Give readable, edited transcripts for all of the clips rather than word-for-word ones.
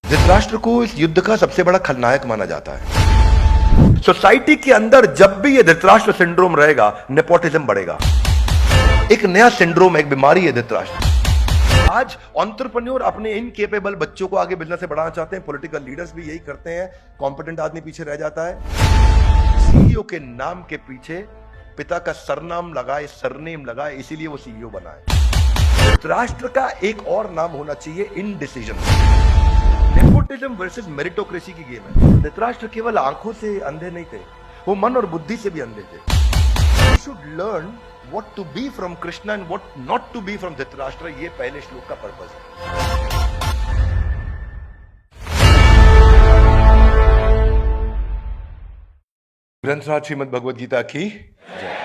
धृतराष्ट्र को इस युद्ध का सबसे बड़ा खलनायक माना जाता है। सोसाइटी के अंदर जब भी ये धृतराष्ट्र सिंड्रोम रहेगा, नेपोटिज्म बढ़ेगा। एक नया सिंड्रोम, एक बीमारी है धृतराष्ट्र। आज एंटरप्रेन्योर अपने इनकेपेबल बच्चों को आगे बिजनेस से बढ़ाना चाहते हैं। पॉलिटिकल लीडर्स भी यही करते हैं। कॉम्पिटेंट आदमी पीछे रह जाता है। सीईओ के नाम के पीछे पिता का सरनाम लगाए, सरनेम लगाए, इसीलिए वो सीईओ बना है। धृतराष्ट्र का एक और नाम होना चाहिए इनडिसीजन। नेपोटिज्म वर्सेस मेरिटोक्रेसी की गेम है। धृतराष्ट्र केवल आंखों से अंधे नहीं थे, वो मन और बुद्धि से भी अंधे थे। You should learn what to be from Krishna and what not to be from Dhritarashtra. ये पहले श्लोक का पर्पस है। ग्रंथराज श्रीमद् भगवद गीता की जय।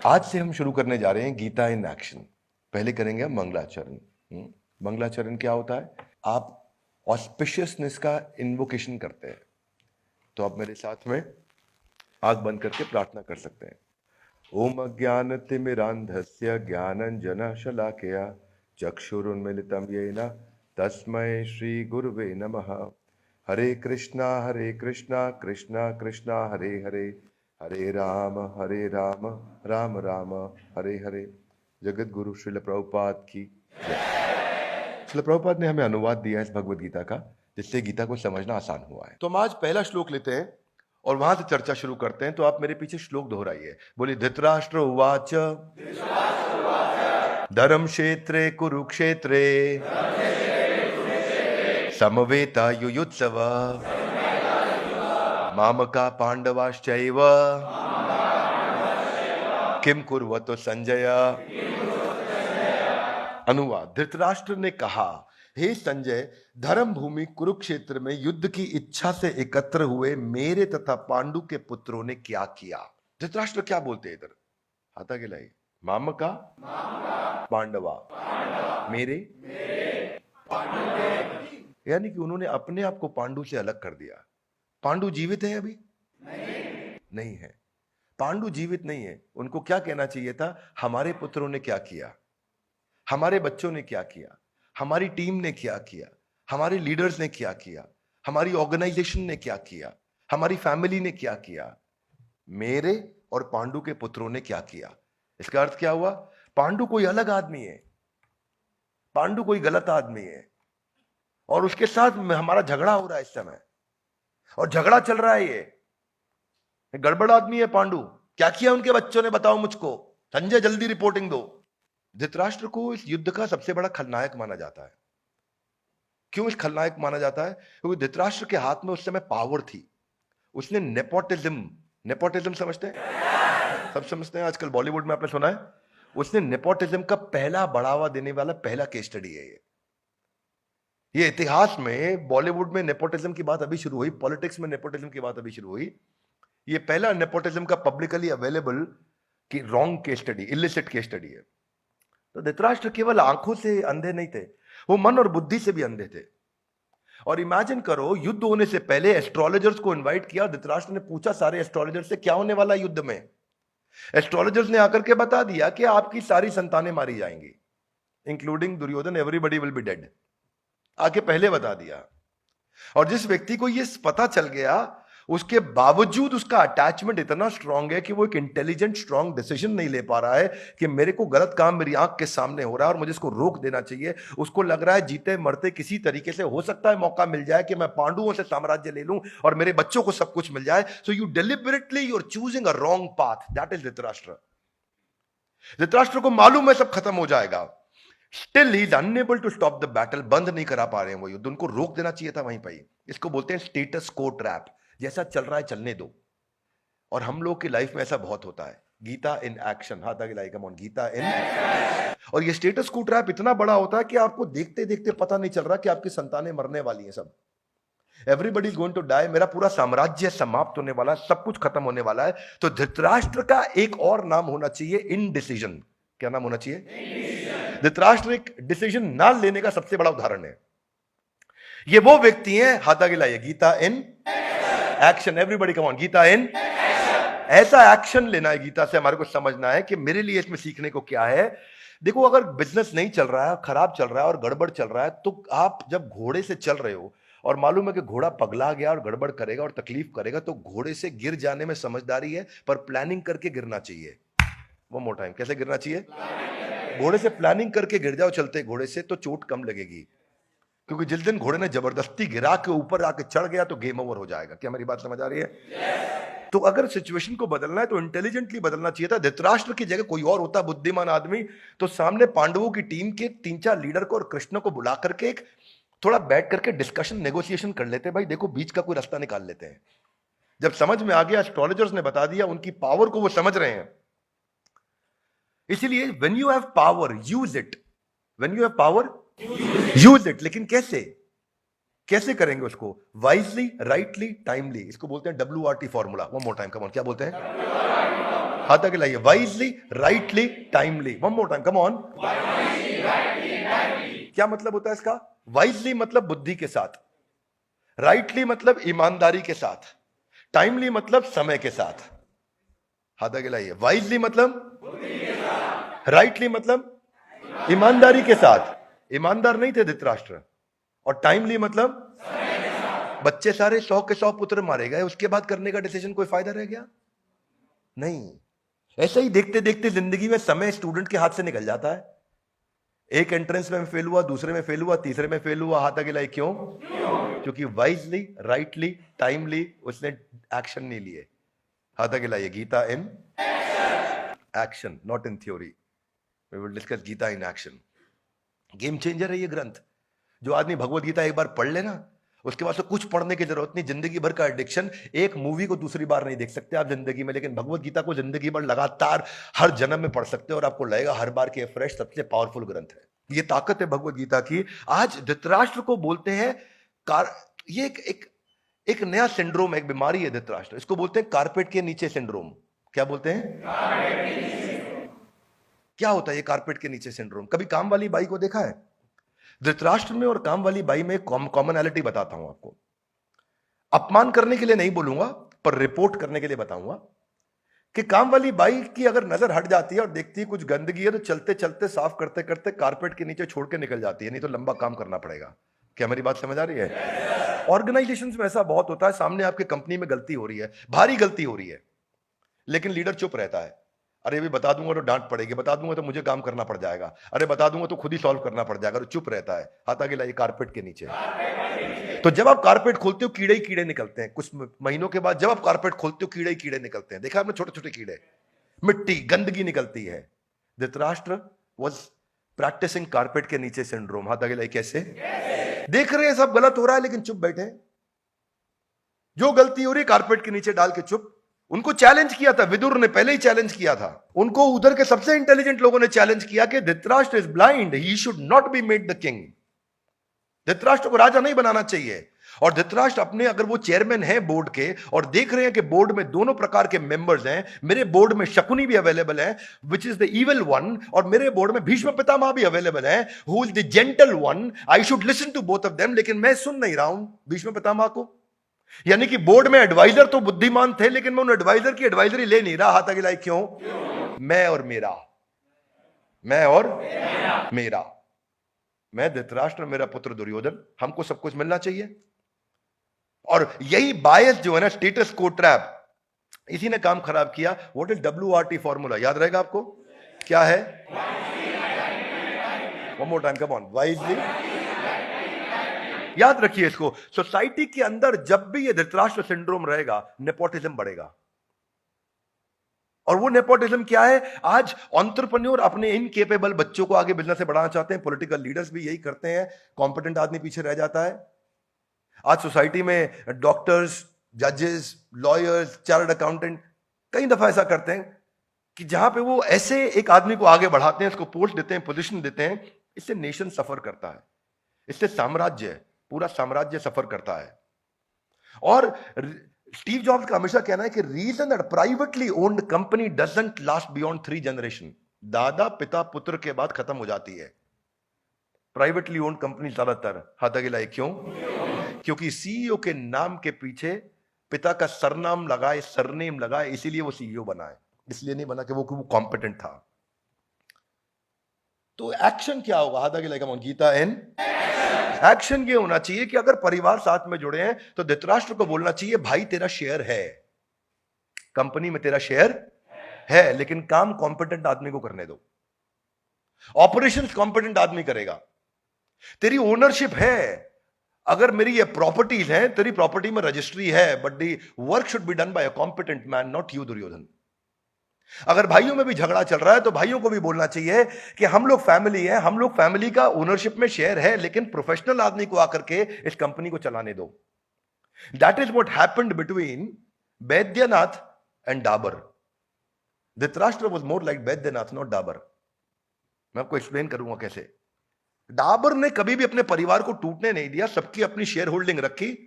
आज से हम शुरू करने जा रहे हैं गीता इन एक्शन। पहले करेंगे हम मंगलाचरण। मंगलाचरण क्या होता है? आप ऑस्पिशियसनेस का इन्वोकेशन करते हैं। तो आप मेरे साथ में आंख बंद करके प्रार्थना कर सकते हैं। ओम अज्ञानतिमिरान्धस्य ज्ञानञ्जनशलाकया चक्षुरुन्मीलितं येन तस्मै श्री गुरुवे नमः। हरे कृष्णा कृष्णा कृष्णा हरे हरे, हरे राम राम राम हरे हरे। जगत गुरु श्रील प्रभुपाद की जय। श्रील प्रभुपाद ने हमें अनुवाद दिया है इस भगवद गीता का, जिससे गीता को समझना आसान हुआ है। तो हम आज पहला श्लोक लेते हैं और वहां से चर्चा शुरू करते हैं। तो आप मेरे पीछे श्लोक दोहराइए। बोलिए, धृतराष्ट्र उवाच धर्म क्षेत्रे कुरुक्षेत्रे समवेता युयुत्सव मामका पांडवाश्चैव किम कुर्वतो संजय। अनुवाद। धृतराष्ट्र ने कहा, हे संजय, धर्म भूमि कुरुक्षेत्र में युद्ध की इच्छा से एकत्र हुए मेरे तथा पांडु के पुत्रों ने क्या किया। धृतराष्ट्र क्या बोलते हैं इधर? हाथा गिलाई। मामका पांडवा, मेरे यानी कि उन्होंने अपने आप को पांडु से अलग कर दिया। पांडु जीवित है अभी? नहीं है। पांडु जीवित नहीं है। उनको क्या कहना चाहिए था? हमारे पुत्रों ने क्या किया, हमारे बच्चों ने क्या किया, हमारी टीम ने क्या किया, हमारे लीडर्स ने क्या किया, हमारी ऑर्गेनाइजेशन ने क्या किया, हमारी फैमिली ने क्या किया, मेरे और पांडु के पुत्रों ने क्या किया। इसका अर्थ क्या हुआ? पांडु कोई अलग आदमी है, पांडु कोई गलत आदमी है और उसके साथ हमारा झगड़ा हो रहा है इस समय, और झगड़ा चल रहा है। ये गड़बड़ आदमी है पांडु। क्या किया उनके बच्चों ने, बताओ मुझको। संजय जल्दी रिपोर्टिंग दो। धृतराष्ट्र को इस युद्ध का सबसे बड़ा खलनायक माना जाता है। क्यों इस खलनायक माना जाता है? क्योंकि धृतराष्ट्र के हाथ में उस समय पावर थी। उसने नेपोटिज्म समझते हैं? सब समझते हैं। आजकल बॉलीवुड में आपने सुना है, उसने नेपोटिज्म का पहला बढ़ावा देने वाला पहला केस स्टडी है ये इतिहास में। बॉलीवुड में नेपोटिज्म की बात अभी शुरू हुई, पॉलिटिक्स में नेपोटिज्म की बात अभी शुरू हुई। ये पहला नेपोटिज्म का पब्लिकली अवेलेबल की wrong case study, illicit case study है। तो धृतराष्ट्र केवल आंखों से अंधे नहीं थे, वो मन और बुद्धि से भी अंधे थे। और इमेजिन करो, युद्ध होने से पहले एस्ट्रोलॉजर्स को इनवाइट किया। धृतराष्ट्र ने पूछा सारे एस्ट्रोलॉजर्स से, क्या होने वाला युद्ध में? एस्ट्रोलॉजर्स ने आकर के बता दिया कि आपकी सारी संतानें मारी जाएंगी, including Duryodhan. Everybody will be dead. आके पहले बता दिया। और जिस व्यक्ति को यह पता चल गया, उसके बावजूद उसका अटैचमेंट इतना स्ट्रांग है कि वो एक इंटेलिजेंट स्ट्रांग डिसीजन नहीं ले पा रहा है कि मेरे को गलत काम मेरी आंख के सामने हो रहा है और मुझे इसको रोक देना चाहिए। उसको लग रहा है जीते मरते किसी तरीके से हो सकता है मौका मिल जाए कि मैं पांडुओं से साम्राज्य ले लूं और मेरे बच्चों को सब कुछ मिल जाए। So you deliberately you are choosing a wrong path. That is Dhritarashtra. Dhritarashtra को मालूम है सब खत्म हो जाएगा, still he is unable to stop the battle. बंद नहीं करा पा रहे हैं वो युद्ध, उनको रोक देना चाहिए था वहीं पर। इसको बोलते हैं स्टेटस को ट्रैप। जैसा चल रहा है चलने दो। और हम लोग की लाइफ में ऐसा बहुत होता है। Gita in action. हाथ आगे like come on, Gita in. और ये स्टेटस को ट्रैप इतना बड़ा होता है कि आपको देखते देखते पता नहीं चल रहा कि आपकी संतानें मरने वाली हैं। सब everybody is going to die. मेरा पूरा साम्राज्य समाप्त होने वाला है, सब कुछ खत्म होने वाला है। तो धृतराष्ट्र का एक और नाम होना चाहिए इनडिसीजन। क्या नाम होना चाहिए? धृतराष्ट्र एक डिसीजन ना लेने का सबसे बड़ा उदाहरण है। ये वो व्यक्ति हैं, हाथ आगे लाइए, Gita in action. Everybody come on, Gita in action. ऐसा एक्शन लेना है गीता से। हमारे को समझना है कि मेरे लिए इसमें सीखने को क्या है। देखो, अगर बिजनेस नहीं चल रहा है, खराब चल रहा है और गड़बड़ चल रहा है, तो आप जब घोड़े से चल रहे हो और मालूम है कि घोड़ा पगला गया और गड़बड़ करेगा और तकलीफ करेगा, तो घोड़े से गिर जाने में समझदारी है, पर प्लानिंग करके गिरना चाहिए। वो मोर टाइम, कैसे गिरना चाहिए? घोड़े से प्लानिंग करके गिर जाओ चलते घोड़े से, तो चोट कम लगेगी। क्योंकि जिस दिन घोड़े ने जबरदस्ती गिरा के ऊपर आके चढ़ गया तो गेम ओवर हो जाएगा। क्या मेरी बात समझ आ रही है? तो अगर सिचुएशन को बदलना है तो इंटेलिजेंटली बदलना चाहिए था। धृतराष्ट्र की जगह कोई और होता बुद्धिमान आदमी, तो सामने पांडवों की टीम के 3-4 लीडर को और कृष्ण को बुला करके एक थोड़ा बैठ करके डिस्कशन नेगोशिएशन कर लेते, भाई देखो बीच का कोई रास्ता निकाल लेते हैं। जब समझ में आ गया, एस्ट्रोलॉजर्स ने बता दिया, उनकी पावर को वो समझ रहे हैं। इसीलिए when you have power use it, when you have power use it. लेकिन कैसे कैसे करेंगे उसको? Wisely, rightly, timely. इसको बोलते हैं WRT formula. One more time, come on, क्या बोलते हैं? हाथ आगे लाइए। Wisely, rightly, timely. One more time, come on. क्या मतलब होता है इसका? वाइजली मतलब बुद्धि के साथ, राइटली मतलब ईमानदारी के साथ, टाइमली मतलब समय के साथ। हाथ आगे लाइए। वाइजली मतलब बुद्धि के साथ, राइटली मतलब ईमानदारी के साथ। ईमानदार नहीं थे धृतराष्ट्र। और टाइमली मतलब बच्चे सारे 100 के 100 पुत्र मारे गए, उसके बाद करने का डिसीजन कोई फायदा रह गया? नहीं। ऐसे ही देखते देखते जिंदगी में समय स्टूडेंट के हाथ से निकल जाता है। एक एंट्रेंस में फेल हुआ, दूसरे में फेल हुआ, तीसरे में फेल हुआ, हाथ आगे लाई। क्यों? क्योंकि वाइजली, राइटली, टाइमली उसने एक्शन नहीं लिए। हाथ आगे लाइए। Gita in action, not in theory. We will discuss Gita in action. Game changer है ये ग्रंथ। जो आदमी भगवत गीता एक बार पढ़ लेना, उसके बाद से कुछ पढ़ने की जरूरत नहीं। जिंदगी भर का एडिक्शन, एक मूवी को दूसरी बार नहीं देख सकते आप जिंदगी में, लेकिन भगवत गीता को जिंदगी भर लगातार हर जन्म में पढ़ सकते हो और आपको लगेगा हर बार के फ्रेश सबसे पावरफुल ग्रंथ है। ये ताकत है भगवत गीता की। आज धृतराष्ट्र को बोलते हैं ये एक नया सिंड्रोम है, एक बीमारी है धृतराष्ट्र। इसको बोलते हैं कारपेट के नीचे सिंड्रोम। क्या बोलते हैं? क्या होता है ये कारपेट के नीचे सिंड्रोम? कभी काम वाली बाई को देखा है? धृतराष्ट्र में और काम वाली बाई में कॉमनैलिटी बताता हूं आपको। अपमान करने के लिए नहीं बोलूंगा, पर रिपोर्ट करने के लिए बताऊंगा कि काम वाली बाई की अगर नजर हट जाती है और देखती है कुछ गंदगी है, तो चलते चलते साफ करते करते कारपेट के नीचे छोड़ के निकल जाती है, नहीं तो लंबा काम करना पड़ेगा। क्या मेरी बात समझ आ रही है? ऑर्गेनाइजेशंस में ऐसा बहुत होता है, सामने आपके कंपनी में गलती हो रही है, भारी गलती हो रही है, लेकिन लीडर चुप रहता है। अरे भी बता दूंगा तो डांट पड़ेगी, बता दूंगा तो मुझे काम करना पड़ जाएगा, अरे बता दूंगा तो खुद ही सॉल्व करना पड़ जाएगा, तो चुप रहता है। हाथ आगे लाइए। कारपेट के नीचे। तो जब आप कारपेट खोलते हो कीड़े ही कीड़े निकलते हैं। कुछ महीनों के बाद जब आप कारपेट खोलते हो कीड़े ही कीड़े निकलते हैं। देखा आपने? छोटे छोटे कीड़े, मिट्टी, गंदगी निकलती है। धृतराष्ट्र वाज प्रैक्टिसिंग कारपेट के नीचे सिंड्रोम। हाथ आगे लाइए। कैसे? देख रहे हैं सब गलत हो रहा है, लेकिन चुप बैठे। जो गलती हो रही कारपेट के नीचे डाल के चुप। उनको चैलेंज किया था विदुर ने, पहले ही चैलेंज किया था उनको। उधर के सबसे इंटेलिजेंट लोगों ने चैलेंज किया कि Dhritarashtra is blind, he should not be made the king. Dhritarashtra को राजा नहीं बनाना चाहिए। और धृतराष्ट्र अपने, अगर वो चेयरमैन है बोर्ड के और देख रहे हैं कि बोर्ड में दोनों प्रकार के मेंबर्स हैं, मेरे बोर्ड में शकुनी भी अवेलेबल है which is the evil one, और मेरे बोर्ड में भीष्म पितामह भी अवेलेबल है who is the gentle one, I should listen to both of them. लेकिन मैं सुन नहीं रहा हूं भीष्म पितामह को। यानी कि बोर्ड में एडवाइजर तो बुद्धिमान थे, लेकिन मैं उन एडवाइजर की एडवाइजरी ले नहीं रहा। हाथ आगे लाइए। क्यों? मैं और मेरा, मैं और मेरा, मैं धृतराष्ट्र, मेरा पुत्र दुर्योधन, हमको सब कुछ मिलना चाहिए। और यही बायस जो है ना, स्टेटस को ट्रैप, इसी ने काम खराब किया। What is WRT formula? याद रहेगा आपको? क्या है? One more time, come on. Wisely, याद रखिए इसको। सोसाइटी के अंदर जब भी ये धृतराष्ट्र सिंड्रोम रहेगा, नेपोटिज्म बढ़ेगा। और वो नेपोटिज्म क्या है? आज एंटरप्रेन्योर अपने इनकेपेबल बच्चों को आगे बिजनेस से बढ़ाना चाहते हैं, पॉलिटिकल लीडर्स भी यही करते हैं, कॉम्पिटेंट आदमी पीछे रह जाता है। आज सोसाइटी में डॉक्टर्स, जजेस, लॉयर्स, चार्टर्ड अकाउंटेंट कई दफा ऐसा करते हैं कि जहां पे वो ऐसे एक आदमी को आगे बढ़ाते हैं, उसको पोस्ट देते हैं, पोजीशन देते हैं, इससे नेशन सफर करता है, इससे साम्राज्य, पूरा साम्राज्य सफर करता है। और स्टीव जॉब्स का हमेशा कहना है कि reason that privately owned company doesn't last beyond 3 generation, दादा पिता पुत्र के बाद खत्म हो जाती है प्राइवेटली ओन्ड कंपनी ज्यादातर। हाथ आगे लाइए। क्यों? क्योंकि सीईओ के नाम के पीछे पिता का सरनाम लगाए, सरनेम लगाए, इसीलिए वो सीईओ बना है, इसलिए नहीं बना कि वो कॉम्पिटेंट था। तो एक्शन क्या होगा? हाथ आगे लाइए। गीता इन एक्शन ये होना चाहिए कि अगर परिवार साथ में जुड़े हैं तो धृतराष्ट्र को बोलना चाहिए, भाई तेरा शेयर है, कंपनी में तेरा शेयर है, लेकिन काम कॉम्पिटेंट आदमी को करने दो, ऑपरेशंस कॉम्पिटेंट आदमी करेगा। तेरी ओनरशिप है, अगर मेरी ये प्रॉपर्टीज हैं, तेरी प्रॉपर्टी में रजिस्ट्री है, but the work should be done by a competent man, not you Duryodhan. अगर भाइयों में भी झगड़ा चल रहा है तो भाइयों को भी बोलना चाहिए कि हम लोग फैमिली हैं, हम लोग फैमिली का ओनरशिप में शेयर है, लेकिन प्रोफेशनल आदमी को आकर के इस कंपनी को चलाने दो। That is what happened between Baidyanath and Dabur. Dhritarashtra was more like Baidyanath, not Dabur. मैं आपको एक्सप्लेन करूंगा कैसे। डाबर ने कभी भी अपने परिवार को टूटने नहीं दिया, सबकी अपनी शेयर होल्डिंग रखी,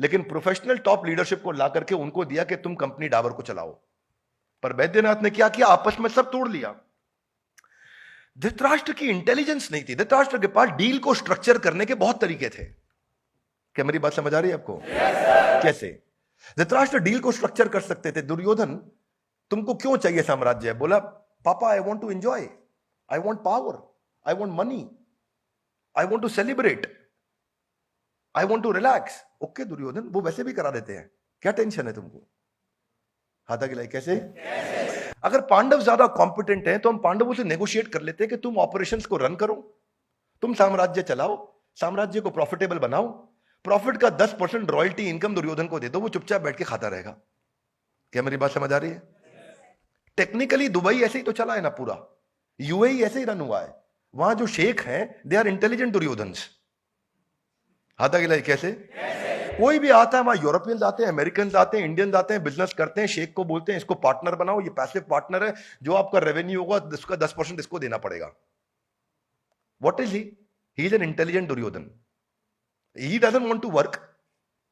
लेकिन प्रोफेशनल टॉप लीडरशिप को ला करके उनको दिया कि तुम कंपनी डाबर को चलाओ। पर बैद्यनाथ ने क्या किया, आपस में सब तोड़ लिया। धृतराष्ट्र की इंटेलिजेंस नहीं थी, धृतराष्ट्र के पास डील को स्ट्रक्चर करने के बहुत तरीके थे। क्या मेरी बात समझ आ रही है आपको? कैसे धृतराष्ट्र डील को स्ट्रक्चर कर सकते थे? दुर्योधन, तुमको क्यों चाहिए साम्राज्य? बोला, पापा I want to enjoy, I want power, I want money, I want to celebrate, I want to relax. Okay Duryodhan, वो वैसे भी करा देते हैं, क्या टेंशन है तुमको? हाथा गिलाई कैसे? अगर पांडव ज्यादा कॉम्पिटेंट हैं तो हम पांडवों से नेगोशिएट कर लेते हैं कि तुम ऑपरेशंस को रन करो, तुम साम्राज्य चलाओ, साम्राज्य को प्रॉफिटेबल बनाओ, प्रॉफिट का 10% रॉयल्टी इनकम दुर्योधन को दे दो, वो चुपचाप बैठ के खाता रहेगा। क्या मेरी बात समझ आ रही है? टेक्निकली दुबई ऐसे ही तो चला है ना, पूरा यूएई ऐसे ही रन हुआ है। वहां जो शेख हैं दे आर इंटेलिजेंट दुर्योधन्स। हाथा गिलाई कैसे? कोई भी आता है, वहां यूरोपियंस आते हैं, अमेरिकन आते हैं, इंडियंस आते हैं, बिजनेस करते हैं, शेख को बोलते हैं इसको पार्टनर बनाओ, ये पैसिव पार्टनर है, जो आपका रेवेन्यू होगा उसका 10% इसको देना पड़ेगा। What is he? He is an intelligent Duryodhan. He doesn't want to work,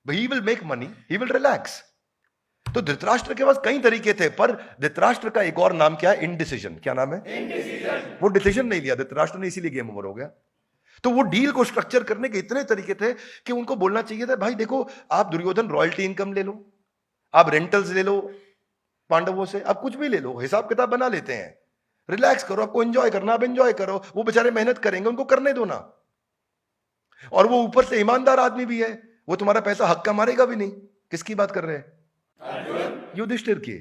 he will make money, he will relax. तो धृतराष्ट्र के पास कई तरीके थे, पर धृतराष्ट्र का एक और नाम क्या है? इनडिसीजन। क्या नाम है? इनडिसीजन। वो डिसीजन नहीं लिया धृतराष्ट्र ने, इसीलिए गेम ओवर हो गया। तो वो डील को स्ट्रक्चर करने के इतने तरीके थे कि उनको बोलना चाहिए था, भाई देखो आप दुर्योधन रॉयल्टी इनकम ले लो, आप रेंटल्स ले लो पांडवों से, आप कुछ भी ले लो, हिसाब किताब बना लेते हैं, रिलैक्स करो, आपको एंजॉय करना आप एंजॉय करो, वो बेचारे मेहनत करेंगे, उनको करने दो ना। और वो ऊपर से ईमानदार आदमी भी है, वो तुम्हारा पैसा हक का मारेगा भी नहीं। किसकी बात कर रहे हैं? युधिष्ठिर की।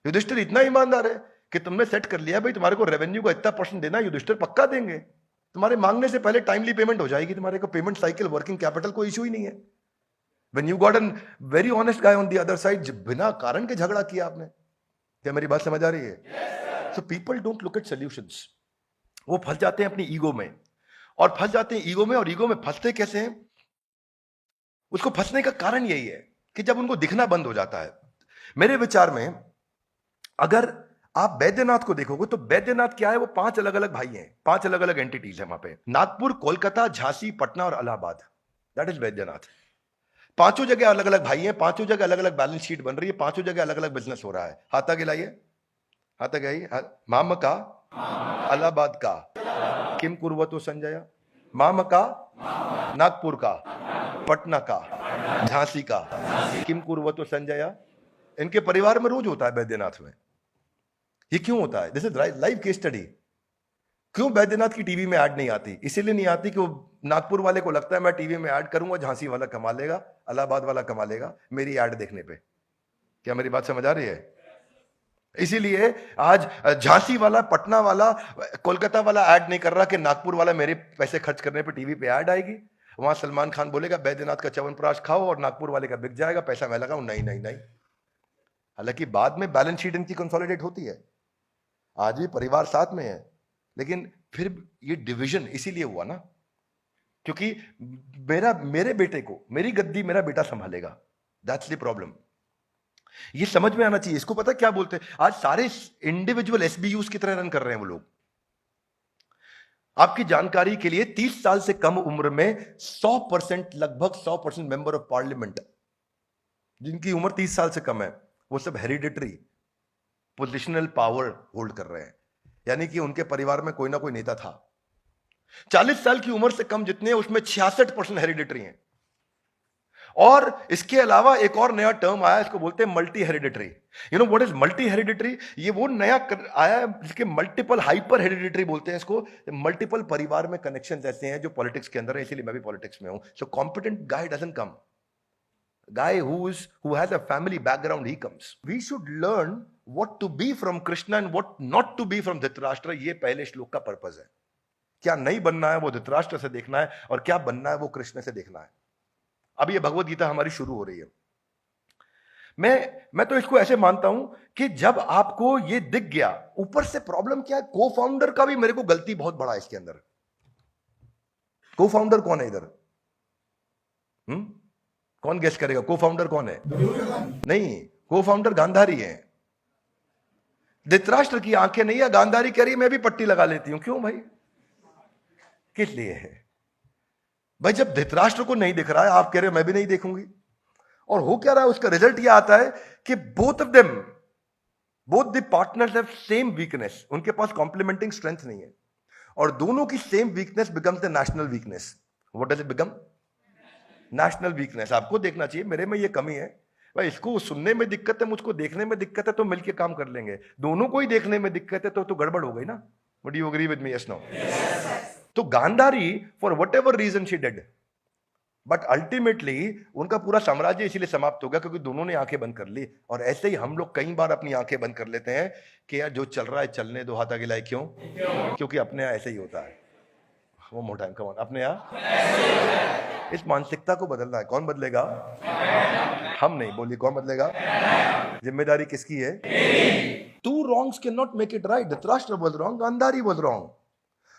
युधिष्ठिर इतना ईमानदार है कि तुमने सेट कर लिया भाई तुम्हारे को रेवेन्यू का इतना % देना, युधिष्ठिर पक्का देंगे, तुम्हारे मांगने से पहले टाइमली पेमेंट हो जाएगी, तुम्हारे को पेमेंट साइकिल, वर्किंग कैपिटल कोई इशू ही नहीं है। When you got a very honest guy on the other side, बिना कारण के झगड़ा किया आपने। क्या मेरी बात समझ आ रही है? So people don't look at solutions. वो फंस जाते हैं अपनी ईगो में, और फंस जाते हैं ईगो में, और ईगो में फंसते कैसे हैं? उसको फंसने का कारण यही है कि जब उनको दिखना बंद हो जाता है। मेरे विचार में अगर आप बैद्यनाथ को देखोगे तो बैद्यनाथ क्या है? वो 5 अलग अलग भाई हैं, 5 अलग अलग एंटिटीज है वहां पे, नागपुर, कोलकाता, झांसी, पटना और इलाहाबाद। That is Baidyanath. 5 जगह अलग अलग भाई हैं, 5 जगह अलग अलग बैलेंस शीट बन रही है, 5 जगह अलग अलग बिजनेस हो रहा है। हाथा गिलाइए, हाथा गिलाइए। माम का इलाहाबाद का, किम कुर्वतो संजय, माम का नागपुर का, पटना का, झांसी का, किम कुर्वतो संजय। इनके परिवार में रोज होता है बैद्यनाथ में। ये क्यों होता है? This is live case study. क्यों बैद्यनाथ की टीवी में ऐड नहीं आती? इसीलिए नहीं आती कि वो नागपुर वाले को लगता है मैं टीवी में ऐड करूंगा, झांसी वाला कमा लेगा, इलाहाबाद वाला कमा लेगा मेरी ऐड देखने पे। क्या मेरी बात समझ आ रही है? इसीलिए आज झांसी वाला, पटना वाला, कोलकाता वाला ऐड नहीं कर रहा कि नागपुर वाला मेरे पैसे खर्च करने पे टीवी पे ऐड आएगी। वहां सलमान खान बोलेगा बैद्यनाथ का च्यवनप्राश खाओ और नागपुर वाले का बिक जाएगा, पैसा मैं लगाऊं। नहीं नहीं नहीं। हालांकि बाद में बैलेंस शीट इनकी कंसोलिडेट होती है, आज भी परिवार साथ में है, लेकिन फिर ये डिवीजन इसीलिए हुआ ना क्योंकि मेरे बेटे को, मेरी गद्दी मेरा बेटा संभालेगा। That's the problem. ये समझ में आना चाहिए। इसको पता क्या बोलते हैं? आज सारे इंडिविजुअल एसबीयूज की तरह रन कर रहे हैं वो लोग। आपकी जानकारी के लिए 30 साल से कम उम्र में 100%, लगभग 100% मेंबर ऑफ पार्लियामेंट जिनकी उम्र 30 साल से कम है, वो सब हेरिडिटरी पोजिशनल पावर होल्ड कर रहे हैं, यानी कि उनके परिवार में कोई ना कोई नेता था। 40 साल की उम्र से कम जितने हैं उसमें 66% हेरिडिटरी हैं, और इसके अलावा एक और नया टर्म आया, इसको बोलते हैं multi hereditary. You know what is multi hereditary? ये वो नया आया है जिसके मल्टीपल हाइपर हेरिडिटरी बोलते हैं इसको। मल्टीपल परिवार में कनेक्शन ऐसे हैं जो पॉलिटिक्स के अंदर है, इसीलिए मैं भी पॉलिटिक्स में हूं। So competent guy doesn't come, guy who has a family background, he comes. We should learn what to be from Krishna and what not to be from Dhritarashtra. ये पहले श्लोक का पर्पस है। क्या नहीं बनना है वो धृतराष्ट्र से देखना है, और क्या बनना है वो कृष्ण से देखना है। अब ये भगवत गीता हमारी शुरू हो रही है। मैं तो इसको ऐसे मानता हूं कि जब आपको ये दिख गया, ऊपर से प्रॉब्लम क्या है, को फाउंडर का भी मेरे को गलती बहुत बड़ा है इसके अंदर। को फाउंडर कौन है इधर? कौन गेस करेगा को फाउंडर कौन है? नहीं, को फाउंडर गांधारी है। धृतराष्ट्र की आंखें नहीं है, गांधारी कह रही मैं भी पट्टी लगा लेती हूं। क्यों भाई? किस लिए है भाई? जब धृतराष्ट्र को नहीं दिख रहा है, आप कह रहे हो मैं भी नहीं देखूंगी, और हो क्या रहा है, उसका रिजल्ट यह आता है कि both the partners have same weakness, उनके पास कॉम्प्लीमेंटिंग स्ट्रेंथ नहीं है, और दोनों की same weakness becomes the national weakness. What does it become? National weakness. आपको देखना चाहिए मेरे में ये कमी है भाई, इसको सुनने में दिक्कत है, मुझको देखने में दिक्कत है, तो मिलके काम कर लेंगे। दोनों को ही देखने में दिक्कत है तो गड़बड़ हो गई ना। Would you agree with me? Yes no? तो Gandhari for whatever reason she did, but ultimately उनका पूरा साम्राज्य इसीलिए समाप्त हो गया क्योंकि दोनों ने आंखें बंद कर ली। और ऐसे ही हम लोग कई बार अपनी आंखें बंद कर लेते हैं कि यार जो चल रहा है चलने दो, हाथ आगे लाए। क्यों? क्योंकि अपने यहाँ ऐसे ही होता है। वो मोटा है, कौन अपने यहाँ? इस मानसिकता को बदलना है। कौन बदलेगा? हम नहीं। बोलिए कौन बदलेगा? जिम्मेदारी किसकी है? Two wrongs can not make it right. Dhritarashtra was wrong, Gandhari was wrong,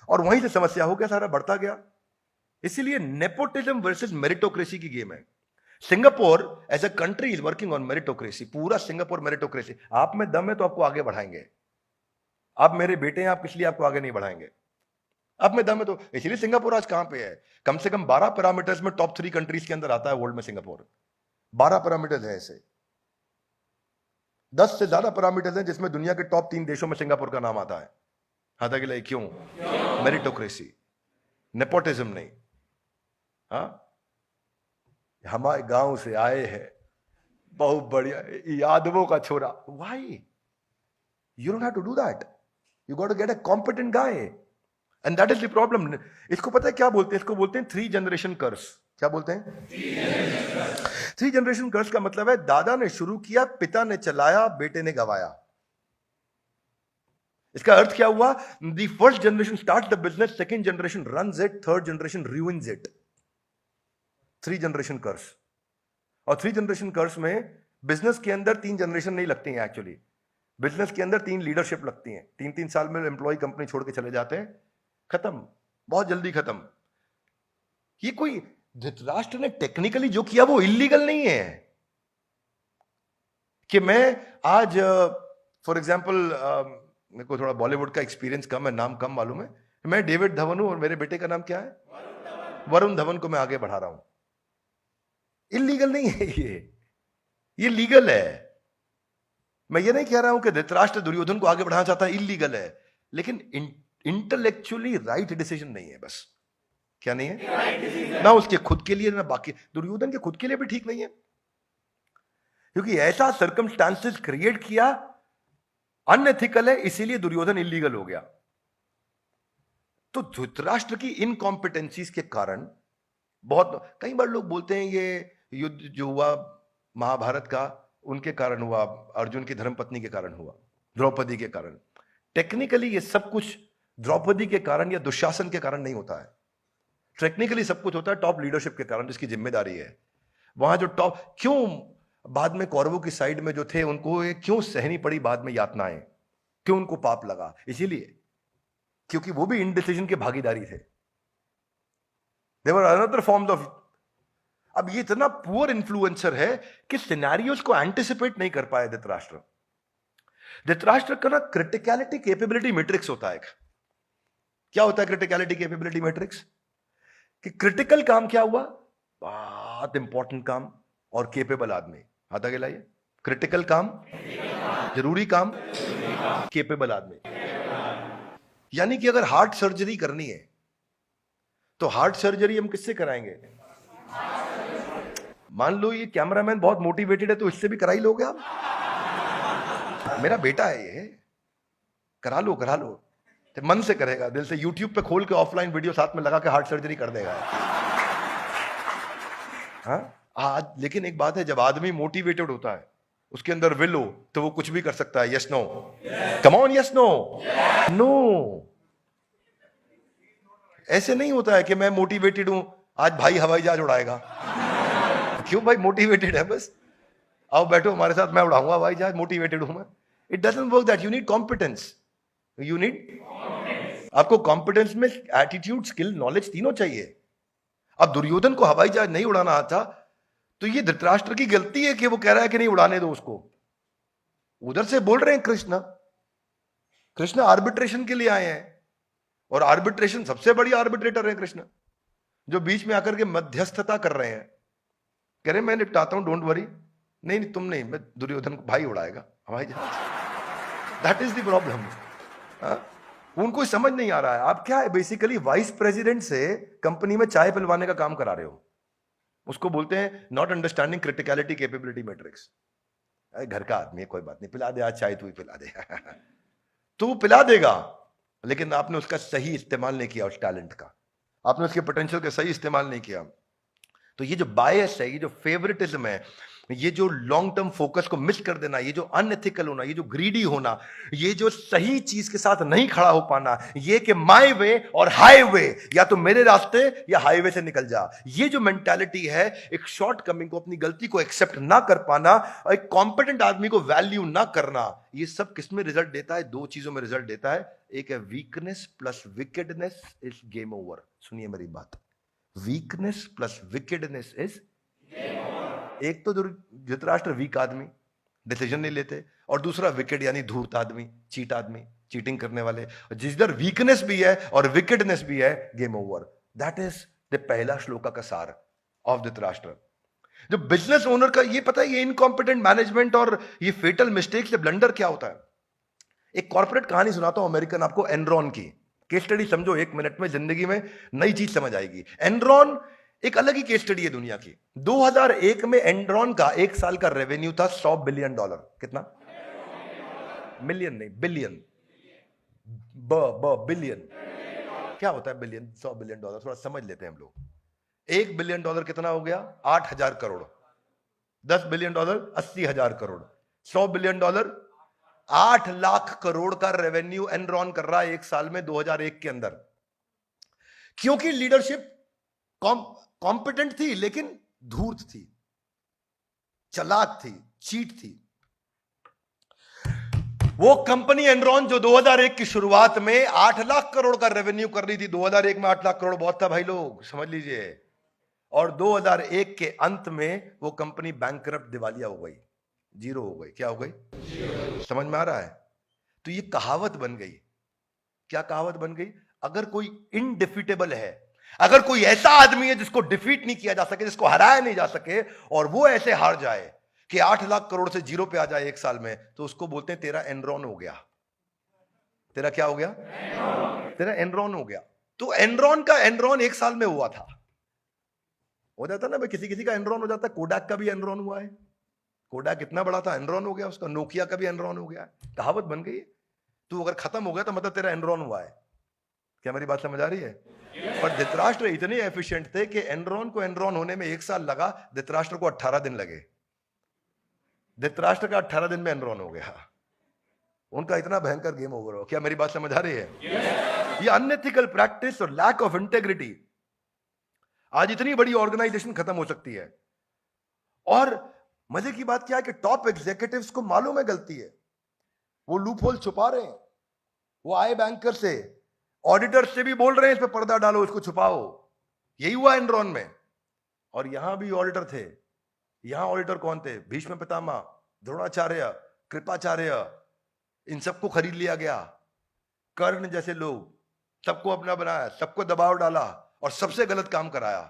और वहीं से समस्या हो गया, सारा बढ़ता गया। इसीलिए नेपोटिज्म वर्सेस मेरिटोक्रेसी की गेम है। Singapore as a country is working on meritocracy. पूरा सिंगापुर मेरिटोक्रेसी। आप में दम है तो आपको आगे बढ़ाएंगे। आप मेरे बेटे हैं, आप इसलिए आपको आगे नहीं बढ़ाएंगे। आप में दम है तो, इसलिए सिंगापुर आज कहां पे है? कम से कम 12 पैरामीटर्स में टॉप 3 कंट्रीज के अंदर आता है वर्ल्ड में सिंगापुर। 12 पैरामीटर्स है ऐसे, 10 से ज्यादा पैरामीटर्स हैं जिसमें दुनिया के टॉप 3 देशों में सिंगापुर का नाम आता है। हाथा के लिए क्यों? मेरिटोक्रेसी, नेपोटिज्म नहीं। हाँ, हमारे गांव से आए हैं, बहुत बढ़िया, यादवों का छोरा। Why? You don't have to do that. You got to get a competent guy, and that is the problem. इसको पता है क्या बोलते हैं? इसको बोलते हैं 3 जनरेशन कर्स। क्या बोलते हैं? 3 जनरेशन कर्स का मतलब है दादा ने शुरू किया, पिता ने चलाया, बेटे ने गवाया। इसका अर्थ क्या हुआ? The first generation start the business, second generation runs it, third generation ruins it. 3 generation curse. और 3 जनरेशन कर्स में बिजनेस के अंदर 3 जनरेशन नहीं लगती हैं। एक्चुअली बिजनेस के अंदर 3 लीडरशिप लगती हैं। 3-3 साल में एम्प्लॉय कंपनी छोड़ के चले जाते हैं, खत्म, बहुत जल्दी खत्म। ये कोई धृतराष्ट्र ने टेक्निकली जो किया वो इलीगल नहीं है। कि मैं आज फॉर एग्जांपल, मेरे को थोड़ा बॉलीवुड का एक्सपीरियंस कम है, नाम कम मालूम है। मैं डेविड धवन हूं और मेरे बेटे का नाम क्या है? वरुण धवन को मैं आगे बढ़ा रहा हूं। इलीगल नहीं है ये लीगल है। मैं ये नहीं कह रहा हूं कि धृतराष्ट्र दुर्योधन को आगे बढ़ाना चाहता है, इलीगल है, लेकिन इंटेलेक्चुअली राइट डिसीजन नहीं है। बस क्या नहीं है? ना उसके खुद के लिए, ना बाकी। दुर्योधन के खुद के लिए भी ठीक नहीं है, क्योंकि ऐसा सर्कमस्टांसेस क्रिएट किया, अनएथिकल है, इसीलिए दुर्योधन इलीगल हो गया। तो धृतराष्ट्र की इनकॉम्पिटेंसीज के कारण बहुत, कई बार लोग बोलते हैं ये युद्ध जो हुआ महाभारत का उनके कारण हुआ, अर्जुन की धर्मपत्नी के कारण हुआ, द्रौपदी के कारण। टेक्निकली ये सब कुछ द्रौपदी के कारण या दुशासन के कारण नहीं होता है। टेक्निकली सब कुछ होता है टॉप लीडरशिप के कारण, जिसकी जिम्मेदारी है। वहां जो टॉप, क्यों बाद में कौरवों की साइड में जो थे उनको क्यों सहनी पड़ी बाद में यातनाएं, क्यों उनको पाप लगा? इसीलिए क्योंकि वो भी इनडिसीजन के भागीदारी थे। देवर अनदर फॉर्म्स ऑफ। अब ये इतना पुअर इन्फ्लुएंसर है कि सिनेरियोस को एंटिसिपेट नहीं कर पाए धृतराष्ट्र। धृतराष्ट्र का ना क्रिटिकलिटी कैपेबिलिटी मैट्रिक्स होता है। क्या होता है क्रिटिकलिटी कैपेबिलिटी मैट्रिक्स? कि क्रिटिकल काम क्या हुआ, बहुत इंपॉर्टेंट काम, और केपेबल आदमी। हाथ आगे लाइए। क्रिटिकल काम, जरूरी काम, केपेबल आदमी। यानी कि अगर हार्ट सर्जरी करनी है तो हार्ट सर्जरी हम किससे कराएंगे? मान लो ये कैमरामैन बहुत मोटिवेटेड है तो इससे भी करा ही लोगे आप। मेरा बेटा है ये, करा लो करा लो, तो मन से करेगा, दिल से। यूट्यूब पे खोल के ऑफलाइन वीडियो साथ में लगा के हार्ट सर्जरी कर देगा। हाँ आज लेकिन एक बात है, जब आदमी मोटिवेटेड होता है, उसके अंदर विल हो, तो वो कुछ भी कर सकता है। Yes no, come on, yes no, no. ऐसे नहीं होता है कि मैं मोटिवेटेड हूं, आज भाई हवाई जहाज उड़ाएगा। क्यों भाई, मोटिवेटेड है बस, आओ बैठो हमारे साथ, मैं उड़ाऊंगा हवाई जहाज, मोटिवेटेड हूं मैं। It doesn't work that, you need competence, you need, आपको कॉम्पिटेंस में एटीट्यूड, स्किल, नॉलेज तीनों चाहिए। अब दुर्योधन को हवाई जहाज नहीं उड़ाना आता, तो ये धृतराष्ट्र की गलती है कि वो कह रहा है कि नहीं उड़ाने दो उसको। उधर से बोल रहे हैं कृष्ण, कृष्ण आर्बिट्रेशन के लिए आए हैं, और आर्बिट्रेशन सबसे बड़ी आर्बिट्रेटर है कृष्ण, जो बीच में आकर के मध्यस्थता कर रहे हैं, कह रहे मैं निपटाता हूं, डोंट वरी। नहीं नहीं तुम नहीं, मैं दुर्योधन को भाई उड़ाएगा हवाई जहाज। That is the problem. उनको समझ नहीं आ रहा है। आप क्या है, बेसिकली वाइस प्रेसिडेंट से कंपनी में चाय पिलवाने का काम करा रहे हो। उसको बोलते हैं not understanding criticality capability matrix. घर का आदमी है, कोई बात नहीं, पिला दे आज चाय, तू ही पिला दे। तो वो पिला देगा, लेकिन आपने उसका सही इस्तेमाल नहीं किया, उस टैलेंट का, आपने उसके पोटेंशियल का सही इस्तेमाल नहीं किया। तो ये जो बायस है, ये जो फेवरेटिज्म है, ये जो लॉन्ग टर्म फोकस को मिस कर देना, ये जो अनएथिकल होना, ये जो ग्रीडी होना, ये जो सही चीज के साथ नहीं खड़ा हो पाना, ये कि माय वे और हाईवे, या तो मेरे रास्ते या हाईवे से निकल जा, ये जो मेंटालिटी है, एक शॉर्ट कमिंग को, अपनी गलती को एक्सेप्ट ना कर पाना, और एक कॉम्पिटेंट आदमी को वैल्यू ना करना, ये सब किस में रिजल्ट देता है? दो चीजों में रिजल्ट देता है। एक है weakness plus wickedness is game over. सुनिए मेरी बात, वीकनेस प्लस विकेडनेस इज, एक तो धृतराष्ट्र वीक आदमी, डिसीजन नहीं लेते, और दूसरा विकेड यानी धूर्त आदमी, चीट आदमी, चीटिंग करने वाले। जिधर वीकनेस भी है और विकेडनेस भी है, game over. That is the पहला श्लोका का सार ऑफ धृतराष्ट्र। जो बिजनेस ओनर का ये पता है, ये इनकॉम्पिटेंट मैनेजमेंट और ये फेटल मिस्टेक से ब्लंडर क्या होता है। एक कॉर्पोरेट कहानी सुनाता हूं अमेरिकन आपको, एनरॉन की केस स्टडी समझो, 1 मिनट में जिंदगी में नई चीज समझ आएगी। एनरॉन एक अलग ही केस स्टडी है दुनिया की। 2001 में एनरॉन का 1 साल का रेवेन्यू था $100 बिलियन। कितना? मिलियन नहीं, बिलियन। बिलियन क्या होता है? बिलियन, $100 बिलियन, थोड़ा समझ लेते हैं हम लोग। $1 बिलियन कितना हो गया? 8,000 करोड़। $10 बिलियन 80,000 करोड़। $100 बिलियन 8 लाख करोड़ का रेवेन्यू एनरॉन कर रहा है 1 साल में 2001 के अंदर। क्योंकि लीडरशिप कॉम्पिटेंट थी, लेकिन धूर्त थी, चालाक थी, चीट थी। वो कंपनी एनरॉन जो 2001 की शुरुआत में 8 लाख करोड़ का रेवेन्यू कर रही थी, 2001 में 8 लाख करोड़ बहुत था भाई लोग, समझ लीजिए। और 2001 के अंत में वो कंपनी बैंकरप्ट, दिवालिया हो गई, जीरो हो गई। क्या हो गई? समझ में आ रहा है? तो ये कहावत बन गई। क्या कहावत बन गई? अगर कोई इनडिफीटेबल है, अगर कोई ऐसा आदमी है जिसको डिफीट नहीं किया जा सके, जिसको हराया नहीं जा सके, और वो ऐसे हार जाए कि 8 लाख करोड़ से जीरो पे आ जाए 1 साल में, तो उसको बोलते हैं तेरा एनरॉन हो गया। तेरा क्या हो गया? तेरा एनरॉन हो गया। तो एनरॉन का एनरॉन 1 साल में हुआ था। हो जाता ना भाई, किसी किसी का एनरॉन हो जाता है। कोडाक का भी एनरॉन हुआ है। कोडाक कितना बड़ा था, एनरॉन हो गया उसका। नोकिया का भी एनरॉन हो गया। कहावत बन गई। तू अगर खत्म हो गया तो मतलब तेरा एनरॉन हुआ है। क्या मेरी बात समझ आ रही है? पर धृतराष्ट्र इतने एफिशिएंट थे कि एनरॉन को एनरॉन होने में 1 साल लगा, धृतराष्ट्र को 18 दिन लगे। धृतराष्ट्र का 18 दिन में एनरॉन हो गया। उनका इतना भयंकर गेम ओवर हो। क्या मेरी बात समझ आ रही है? ये अनएथिकल प्रैक्टिस और लैक ऑफ इंटेग्रिटी, आज इतनी बड़ी ऑर्गेनाइजेशन खत्म हो सकती है। और मजे की बात क्या है कि टॉप एग्जीक्यूटिव्स को मालूम है गलती है, वो लूप होल छुपा रहे हैं। वो आए बैंकर से, ऑडिटर से भी बोल रहे हैं इस पे पर्दा डालो, इसको छुपाओ। यही हुआ एनरॉन में। और यहां भी ऑडिटर थे। यहां ऑडिटर कौन थे? भीष्म पितामह, द्रोणाचार्य, कृपाचार्य, इन सबको खरीद लिया गया। कर्ण जैसे लोग, सबको अपना बनाया, सबको दबाव डाला और सबसे गलत काम कराया।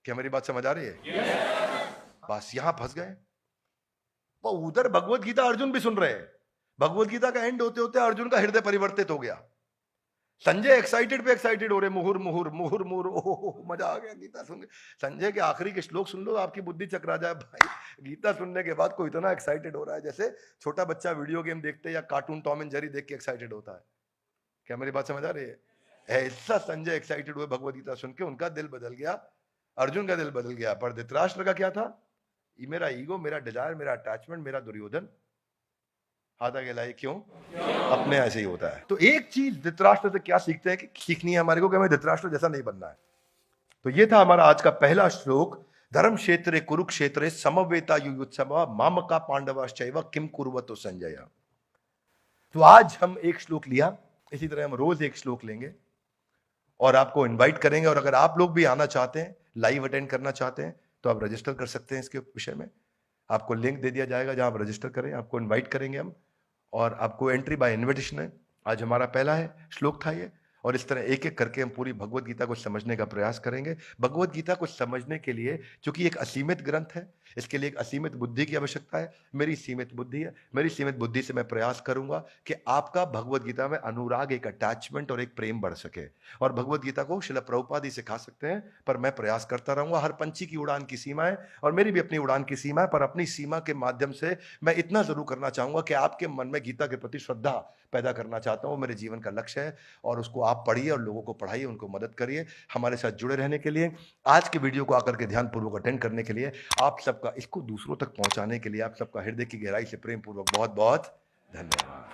क्या मेरी बात समझ आ रही है? बस यहां फंस गए। तो उधर भगवत गीता अर्जुन भी सुन रहे हैं। भगवत गीता का एंड होते होते अर्जुन का हृदय परिवर्तित हो गया। संजय एक्साइटेड पे एक्साइटेड हो रहे, मुहुर मुहुर मुहुर मुहुर, ओह मजा आ गया गीता सुन के। संजय के आखिरी के श्लोक सुन लो, आपकी बुद्धि चकरा जाए भाई। गीता सुनने के बाद कोई इतना एक्साइटेड हो रहा है जैसे छोटा बच्चा वीडियो गेम देखते या कार्टून टॉम एंड जेरी देख के एक्साइटेड होता है। क्या मेरी बात समझ आ रही है? ऐसा संजय एक्साइटेड हुए भगवद गीता सुन के, उनका दिल बदल गया, अर्जुन का दिल बदल गया। पर धृतराष्ट्र का क्या था? ये मेरा ईगो, मेरा डिजायर, मेरा अटैचमेंट, मेरा दुर्योधन हाथ आगे लाए। क्यों? अपने ऐसे ही होता है। तो एक चीज धृतराष्ट्र से क्या सीखते हैं कि सीखनी है हमारे को कि हमें धृतराष्ट्र जैसा नहीं बनना है। तो ये था हमारा आज का पहला श्लोक। धर्म क्षेत्रे कुरुक्षेत्रे समवेता युयुत्सव मामका पांडवाश्चैव किम कुर्वतो संजय। तो आज हम एक श्लोक लिया, इसी तरह हम रोज एक श्लोक लेंगे और आपको इनवाइट करेंगे। और अगर आप लोग भी आना चाहते हैं, लाइव अटेंड करना चाहते हैं, तो आप रजिस्टर कर सकते हैं। इसके विषय में आपको लिंक दे दिया जाएगा जहां आप रजिस्टर करें, आपको इनवाइट करेंगे हम और आपको एंट्री बाय इनविटेशन है। आज हमारा पहला है श्लोक था ये, और इस तरह एक एक करके हम पूरी भगवत गीता को समझने का प्रयास करेंगे। भगवत गीता को समझने के लिए, क्योंकि एक असीमित ग्रंथ है, इसके लिए एक असीमित बुद्धि की आवश्यकता है। मेरी सीमित बुद्धि है, मेरी सीमित बुद्धि से मैं प्रयास करूंगा कि आपका भगवत गीता में अनुराग, एक अटैचमेंट और एक प्रेम बढ़ सके। और भगवत गीता को श्रील प्रभुपाद ही सिखा सकते हैं, पर मैं प्रयास करता रहूंगा। हर पंछी की उड़ान की सीमा है और मेरी भी अपनी उड़ान की सीमा है, पर अपनी सीमा के माध्यम से मैं इतना जरूर करना चाहूंगा कि आपके मन में गीता के प्रति श्रद्धा पैदा करना चाहता हूं। मेरे जीवन का लक्ष्य है और उसको आप पढ़िए और लोगों को पढ़ाइए, उनको मदद करिए। हमारे साथ जुड़े रहने के लिए, आज के वीडियो को आकर के ध्यानपूर्वक अटेंड करने के लिए, आप सबका, इसको दूसरों तक पहुंचाने के लिए आप सबका हृदय की गहराई से प्रेम पूर्वक बहुत बहुत धन्यवाद।